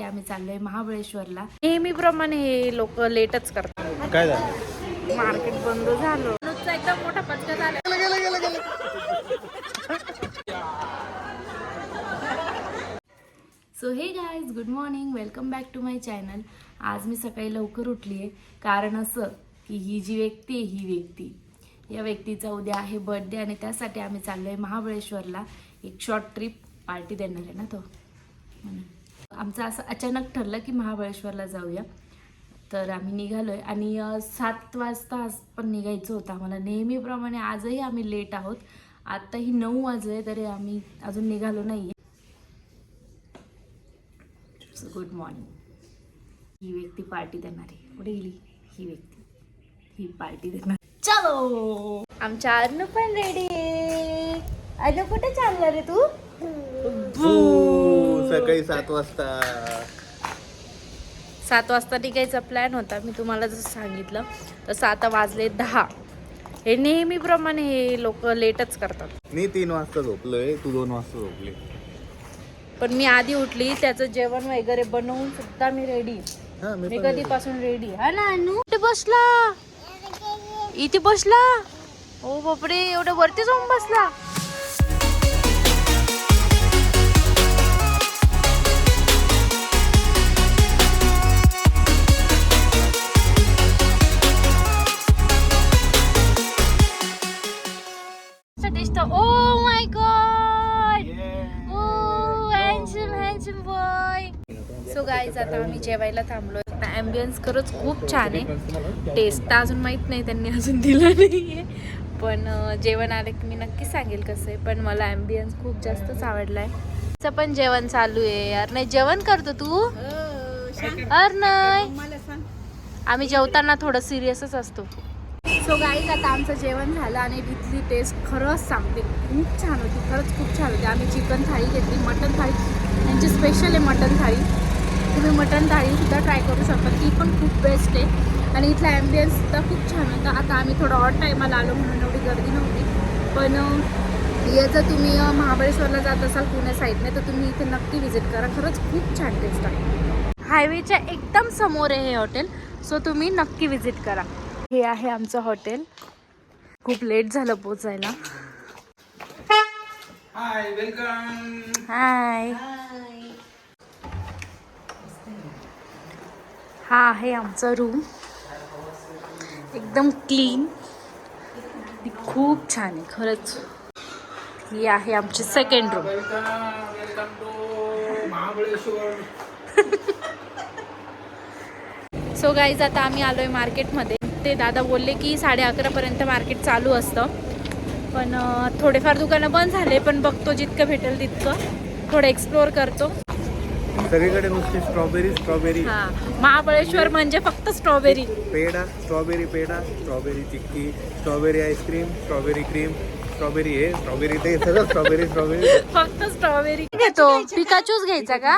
आम्ही चाललोय महाबळेश्वरला. नेहमीप्रमाणे हे लोक लेटच करतात. काय झालं? मार्केट बंद झालं. नुसता एकदम मोठा पचका झाला. So hey guys, good morning, welcome back to my channel. आज मी सकाळी लवकर उठली आहे, कारण असं की ही जी व्यक्ती आहे, ही व्यक्ती या व्यक्तीचा उद्या आहे बर्थडे आणि त्यासाठी आम्ही चाललोय महाबळेश्वरला. एक शॉर्ट ट्रिप पार्टी देणार आहे ना तो. आमचं असं अचानक ठरलं की महाबळेश्वरला जाऊया, तर आम्ही निघालोय आणि 7 वाजता आज पण निघायचं होतं आम्हाला. नेहमीप्रमाणे आजही आम्ही लेट आहोत. आत्ताही 9 वाजले तरी आम्ही अजून निघालो नाही आहे. Good morning. ही व्यक्ती पार्टी देणार आहे. कुठे गेली ही व्यक्ती? ही पार्टी देणार. चलो, आमच्या अर्नू पण रेडी आहे. अर्नू कुठे चालणार रे तू? सकाळी 7 वाजता. 7 वाजता निघायचा प्लॅन होता. मी तुम्हाला जसं सांगितलं तसं आता वाजले 10. हे नेहमीप्रमाणे हे लोक लेटच करतात. मी 3 वाजता झोपलोय, तू 2 वाजता झोपली. पण मी आधी उठली, त्याचं जेवण वगैरे बनवून सुद्धा मी रेडी. मी कधीपासून रेडी. हा ना अनु? इथे बसला, इथे बसला. ओ बापरे, एवढं वरती जाऊन बसला. Oh my god! Oh, handsome boy. So guys, आता आम्ही जेवायला थांबलोय. ॲम्बियन्स खरंच खूप छान आहे. टेस्ट तर अजून माहीत नाही, त्यांनी अजून दिलं नाहीये, पण जेवण आलं की मी नक्की सांगेल कसं आहे. पण मला ॲम्बियन्स खूप जास्तच आवडलाय. त्याचं पण जेवण चालू आहे यार. नाही जेवण करतो तू? अर नाही, आम्ही जेवताना थोडं सिरियसच असतो. सो गाईज, आता आमचं जेवण झालं आणि इथली टेस्ट खरंच सांगते खूप छान होती. खरंच खूप छान होती. आम्ही चिकन थाळी घेतली, मटन थाळी त्यांची स्पेशल आहे मटन थाळी. तुम्ही मटन थाळीसुद्धा ट्राय करू शकता, ती पण खूप बेस्ट आहे. आणि इथला ॲम्बियन्ससुद्धा खूप छान होता. आता आम्ही थोडं ऑड टायमाला आलो म्हणून एवढी गर्दी नव्हती. पण जर तुम्ही महाबळेश्वरला जात असाल पुणे साईडने तर तुम्ही इथे नक्की व्हिजिट करा. खरंच खूप छान टेस्ट आहे. हायवेच्या एकदम समोर आहे हे हॉटेल, सो तुम्ही नक्की व्हिजिट करा. हे आहे आमचं हॉटेल. खूप लेट झालं पोचायला. हाय, वेलकम. हाय. हा आहे आमचा रूम, एकदम क्लीन, खूप छान आहे खरंच. ही आहे आमची second room. Welcome to Mahabaleshwar. So guys, आता आम्ही आलोय मार्केटमध्ये. ते दादा बोलले की 11:30 पर्यंत मार्केट चालू असतं, पण थोडेफार दुकानं बंद झाले. पण बघतो जितकं भेटेल तितकं, थोडं एक्सप्लोअर करतो. सगळीकडे नुसती स्ट्रॉबेरी. हा, महाबळेश्वर म्हणजे फक्त strawberry. Peda, strawberry peda, strawberry chikki, strawberry ice cream, strawberry cream, strawberry हे, स्ट्रॉबेरी ते, सगळं स्ट्रॉबेरी. फक्त स्ट्रॉबेरी घेतो. पिकाचूच घ्यायचा का?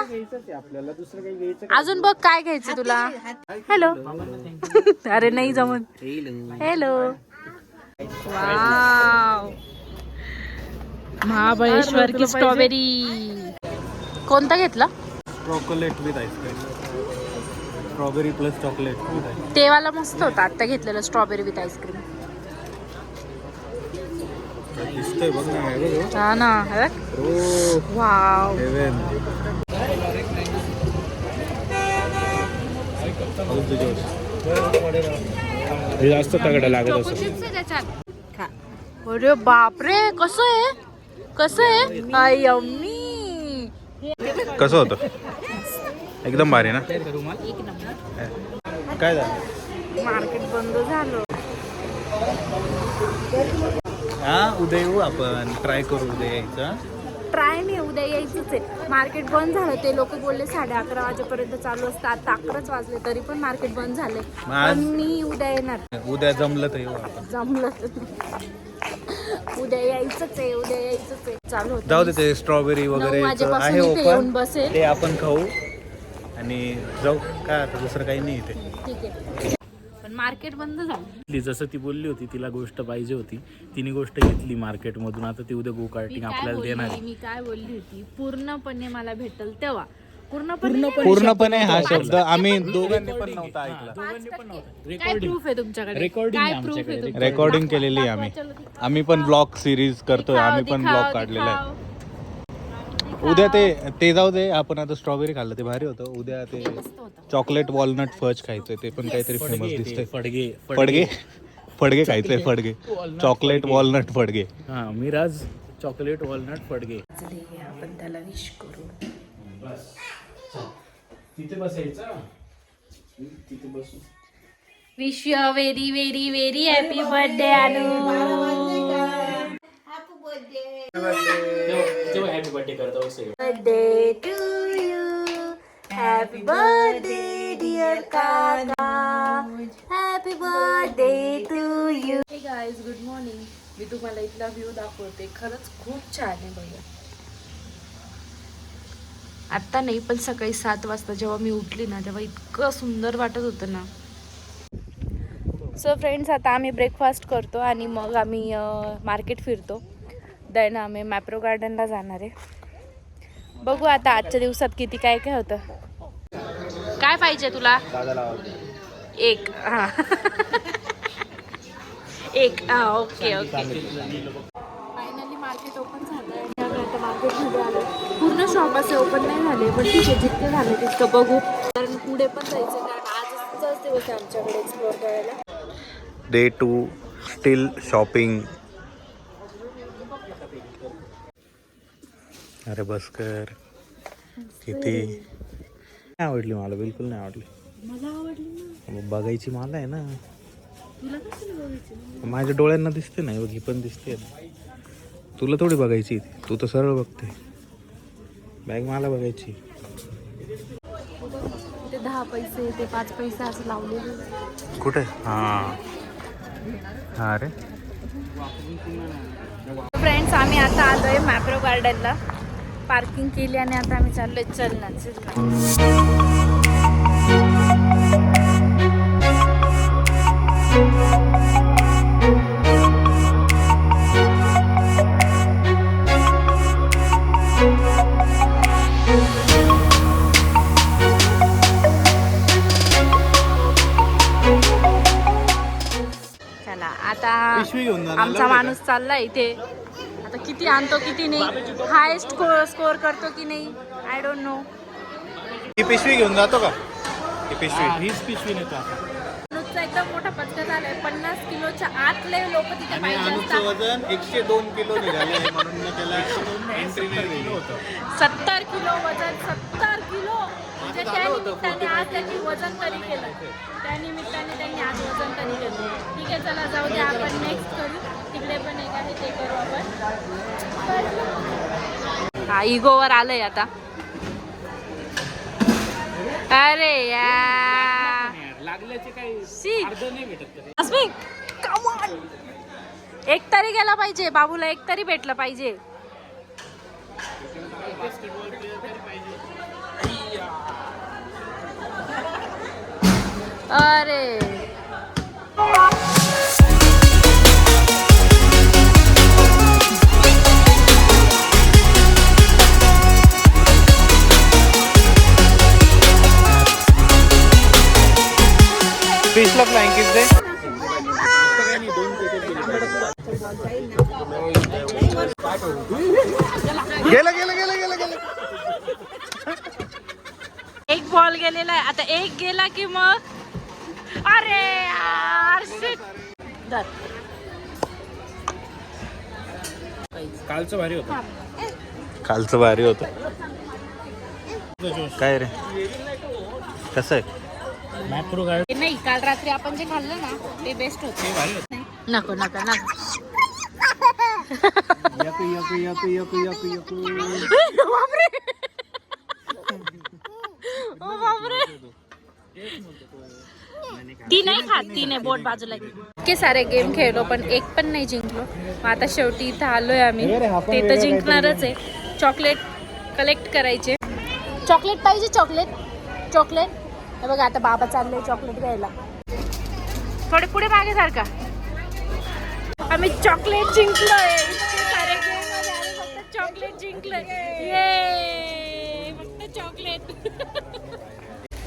आपल्याला दुसरं काही घ्यायचं? अजून बघ काय घ्यायचं तुला. हॅलो. अरे नाही जमून. हॅलो. वाव, महाबळेश्वर की स्ट्रॉबेरी. कोणता घेतला? Chocolate with ice cream. Strawberry plus chocolate with ice cream. ते वाला मस्त होता आता घेतलेलं, स्ट्रॉबेरी विथ आईस्क्रीम. दिसतंय बघ ना. हा ना. वाव. जास्त तगडा लागत असं. अरे बापरे, कसं आहे, कसं आहे. आई अम्मी, कसं होतं? एकदम भारी ना. एक नंबर. काय झालं? मार्केट बंद झालं. हा, उद्या येऊ आपण, ट्राय करू उद्या यायचं. ट्राय नाही, उद्या यायचंच आहे. मार्केट बंद झालं. ते लोक बोलले 11:30 वाजेपर्यंत चालू असतं. आता 11च वाजले तरी पण मार्केट बंद झाले. पण मी उद्या येणार. उद्या जमलं तर येऊ आपण. जमलं उद्या यायचंच आहे, उद्या यायचंच आहे. चालू होतं. जाऊ दे, ते स्ट्रॉबेरी वगैरे आहे येऊन ओपन, बसेल. ते आपण खाऊ आणि जाऊ. काय आता दुसरं काही नाही इथे. ठीक आहे. पण मार्केट बंद झालं. जसं ती बोलली होती तिला गोष्ट पाहिजे होती, तिने गोष्ट घेतली मार्केटमधून. आता ती उद्या गो कार्टिंग आपल्याला देणार आहे. मी काय बोलली होती, पूर्णपणे मला भेटल तेव्हा. पूर्णपणे हा शब्द आम्ही दोघांनी पण नव्हता ऐकला. काय प्रूफ आहे तुमच्याकडे? काय प्रूफ आहे तुमच्याकडे? रेकॉर्डिंग केलेली आहे आम्ही पण ब्लॉग सिरीज करतोय. आम्ही पण ब्लॉग काढलेला आहे. उद्या ते जाऊ दे. आपण आता स्ट्रॉबेरी खाल्लं ते भारी होतं. उद्या ते चॉकलेट वॉलनट फज खायचंय. ते पण काहीतरी फेमस दिसतंय. फडगे खायचंय. फडगे चॉकलेट वॉलनट फडगे. हा मिराज चॉकलेट वॉलनट फडगे. आपण त्याला विश करू. तिथे बसायचं. तिथे बसू. Wish you very very very happy birthday Anu. तेव्हा हॅपी बर्थडे करतो. Birthday to you. Happy birthday dear काका. Happy birthday to you. Hey guys good morning. मी तुम्हाला इथला व्ह्यू दाखवते. खरंच खूप छान आहे बघा. आत्ता नाही पण सकाळी 7 वाजता जेव्हा मी उठली ना तेव्हा इतकं सुंदर वाटत होतं ना. सो फ्रेंड्स आता आम्ही ब्रेकफास्ट करतो आणि मग आम्ही मार्केट फिरतो. देन आम्ही मॅप्रो गार्डनला जाणार आहे. बघू आता आजच्या दिवसात किती काय काय होतं. काय पाहिजे तुला? एक. हां एक. हां okay okay. Finally market open झालं आणि आम्ही आता मार्केटमध्ये आलो. पूर्ण शॉप असे ओपन नाही झाले पण ठीक आहे जितके झाले तितकं बघू. कारण पुढे पण जायचं कारण आजचाच दिवस आहे आमच्याकडे एक्सप्लोअर करायला. Day 2 steel shopping. अरे बस कर. किती नाही आवडली मला. बिलकुल नाही आवडली. मला आवडली ना. बघायची मला आहे ना. तुला कसं बघायचं? माझ्या डोळ्यांना दिसते नाही. ही पण दिसते. तुला थोडी बघायची. तू तर सरळ बघते. बॅग मला बघायची. ते 10 पैसे ते 5 पैसे असं लावलेलं. कुठे? हां हां रे. फ्रेंड्स आम्ही आता आलोय मॅप्रो गार्डनला. पार्किंग केली आणि आता आम्ही चाललोय. चल ना. चला आता आमचा माणूस चाललाय इथे. आता किती आणतो किती नाही. हायेस्ट स्कोर करतो की नाही आय डोंट नो. ही पिशवी घेऊन जातो का? ही पिशवी. हीच पिशवी नेतो आता. अनुजचा एकदम मोठा पचका झालाय. 50 किलोच्या आतले लोक तिथे आणि पाहिजे अनुजचं असतात. वजन 102 किलो निघाले आहे म्हणून मी त्याला एंट्री नाही दिली. 70 किलो वजन. 70 किलो म्हणजे त्या निमित्ताने आज त्यांनी वजन कमी केलं. त्या निमित्ताने त्यांनी आज वजन कमी केलं. ठीक आहे चला जाऊ दे. आपण नेक्स्ट करू. तिकडे पण एक आहे ते करू आपण. हा इगोवर आलंय आता. अरे यार लागल्याचे काही अर्ध नाही भेटत. अस्मिक कम ऑन. एक तरी गेला पाहिजे. बाबूला एक तरी भेटलं पाहिजे. अरे फिशला फ्लाइंग किस दे. गेलं. एक बॉल गेलेला आहे. आता एक गेला की मग अरे यार शिट. धर. कालचं भारी होतं. कालचं भारी होतं. काय रे कसं आहे? मॅप्रो गार्डन नाही काल रात्री आपण जे खाल्लं ना ते बेस्ट होतं. भारी होतं. नको नको नको. बापरे. ओ बापरे. ती नाही खात. ती नाही. बोट बाजूला. इतके सारे गेम खेळलो पण एक पण नाही जिंकलो. मग आता शेवटी इथं आलोय आम्ही. ते तर जिंकणारच आहे. चॉकलेट कलेक्ट करायचे. चॉकलेट पाहिजे. चॉकलेट हे बघा आता बाबा चालले चॉकलेट घ्यायला. थोडे पुढे मागे सारखा. आम्ही चॉकलेट जिंकलोय. इतके सारे गेम मध्ये आम्ही फक्त चॉकलेट जिंकलोय. ये फक्त चॉकलेट.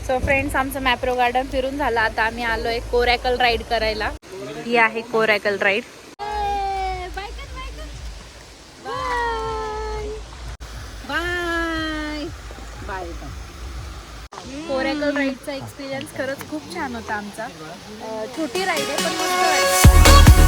सो फ्रेंड्स, आमचं मॅप्रो गार्डन फिरून झालं. आता आम्ही आलोय कोरॅकल राईड करायला. ही आहे कोरॅकल राईड. कोरॅकल राईडचा एक्सपिरियन्स खरंच खूप छान होता आमचा. छोटी राईड आहे पण मस्त वाटते.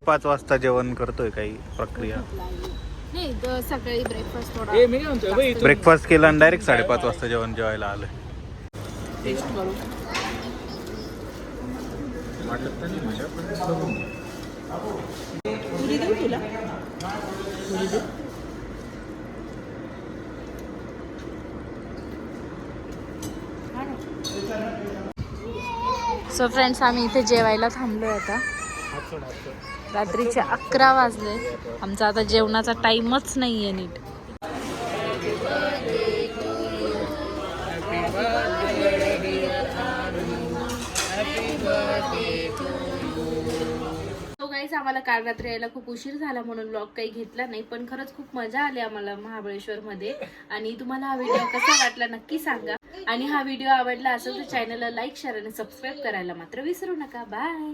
पाच वाजता जेवण करतोय, काही प्रक्रिया. नाही, सकाळी ब्रेकफास्ट थोडा ब्रेकफास्ट केला आणि डायरेक्ट 5:30 वाजता जेवण जेवायला आलोय. सो फ्रेंड्स, आम्ही इथे जेवायला थांबलोय आता. रात्रीचे 11 वाजले. आमचा आता जेवणाचा टाइमच नाहीये नीट. गाईस, आम्हाला काल रात्री यायला खूप उशीर झाला म्हणून व्लॉग काही घेतला नाही, पण खरंच खूप मजा आली आम्हाला महाबळेश्वर मध्ये. आणि तुम्हाला हा व्हिडिओ कसा वाटला नक्की सांगा. आणि हा व्हिडिओ आवडला असेल तर चॅनलला लाईक, शेअर आणि सबस्क्राईब करायला मात्र विसरू नका. बाय.